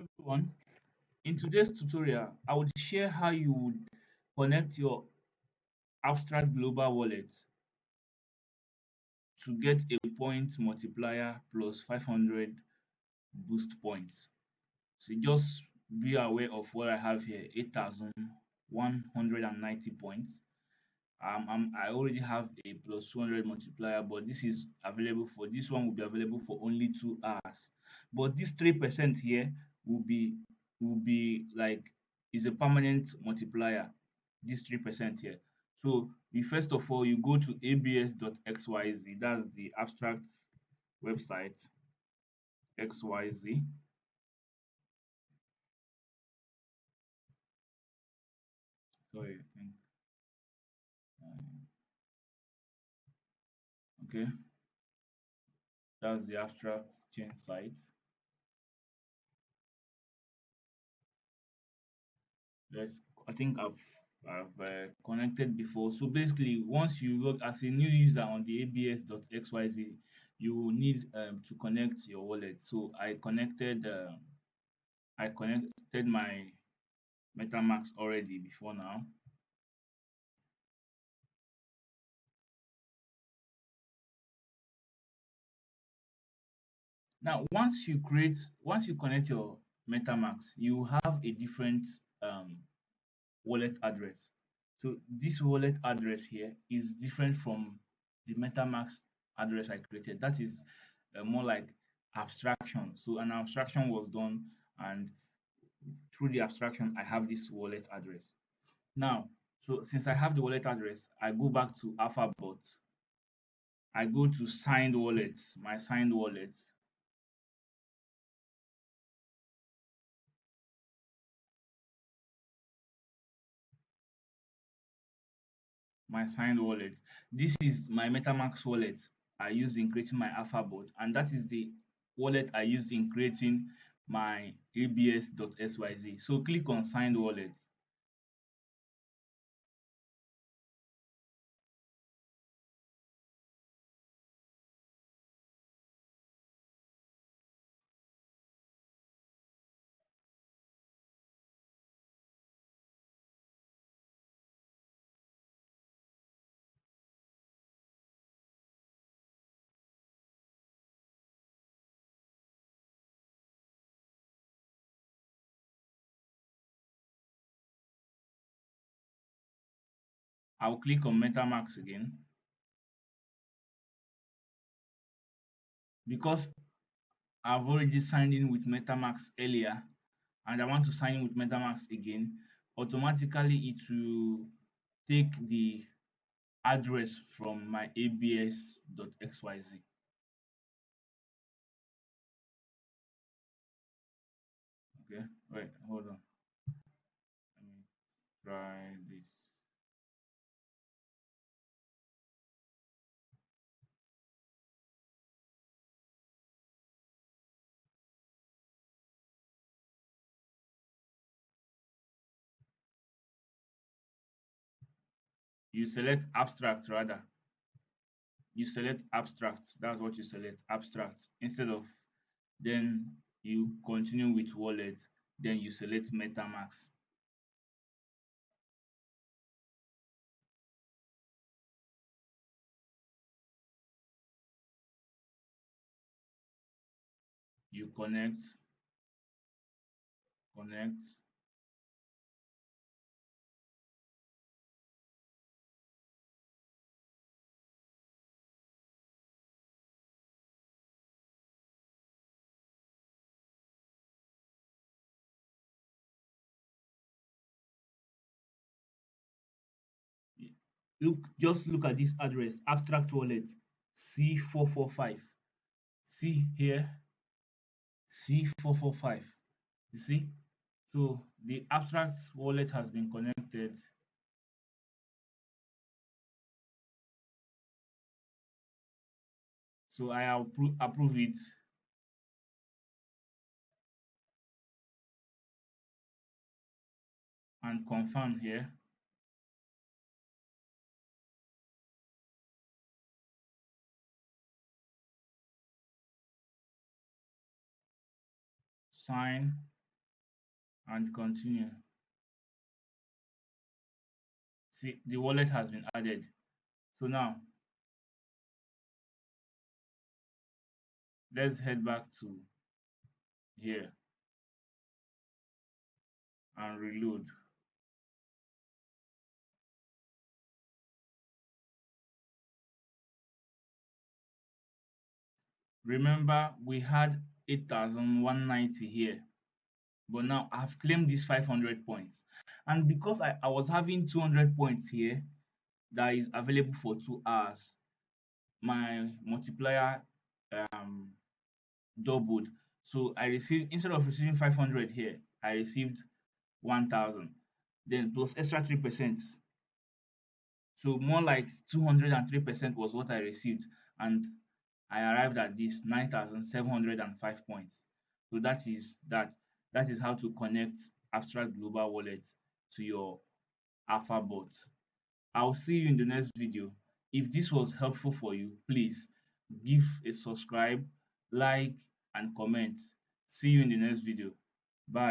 everyone. In today's tutorial, I would share how you would connect your abstract global wallet to get a point multiplier plus 500 boost points. So just be aware of what I have here, 8,190 points. I already have a plus 200 multiplier, but this is available for this one will be available for only 2 hours. But this 3% here will be like is a permanent multiplier. This 3% here. So we first of all you go to abs.xyz. That's the abstract website XYZ. Sorry, I think okay. That's the abstract chain site. Yes, I think I've connected before. So basically, once you log as a new user on the abs.xyz, you will need to connect your wallet. So I connected my MetaMask already before now. Now, once you connect your MetaMask, you have a different wallet address. So this wallet address here is different from the MetaMask address I created. That is more like abstraction. So an abstraction was done, and through the abstraction, I have this wallet address. Now, so since I have the wallet address, I go back to Alphabot. I go to signed wallets, my signed wallet, my signed wallet. This is my MetaMask wallet I used in creating my Alphabot, and that is the wallet I used in creating my abs.syz. So click on signed wallet. I'll click on MetaMask again because I've already signed in with MetaMask earlier and I want to sign in with MetaMask again. Automatically, it will take the address from my abs.xyz. Okay, wait, hold on. Let me try this. You select abstract rather. You select abstract. That's what you select, abstract. Instead of then you continue with wallet, then you select MetaMask. You connect. Just look at this address, abstract wallet C445. See here, C445. You see? So the abstract wallet has been connected. So I approve it. And confirm here. Sign. and continue. See, the wallet has been added. So now let's head back to here and reload. Remember, we had 8,190 here, but now I've claimed this 500 points. And because I was having 200 points here that is available for 2 hours, my multiplier um, doubled. So I received, instead of receiving 500 here, I received 1,000. Then plus extra 3%. So more like 203% was what I received. And I arrived at this 9,705 points. So that is how to connect Abstract Global Wallet to your Alphabot. I'll see you in the next video. If this was helpful for you, please give a subscribe, like, and comment. See you in the next video. Bye.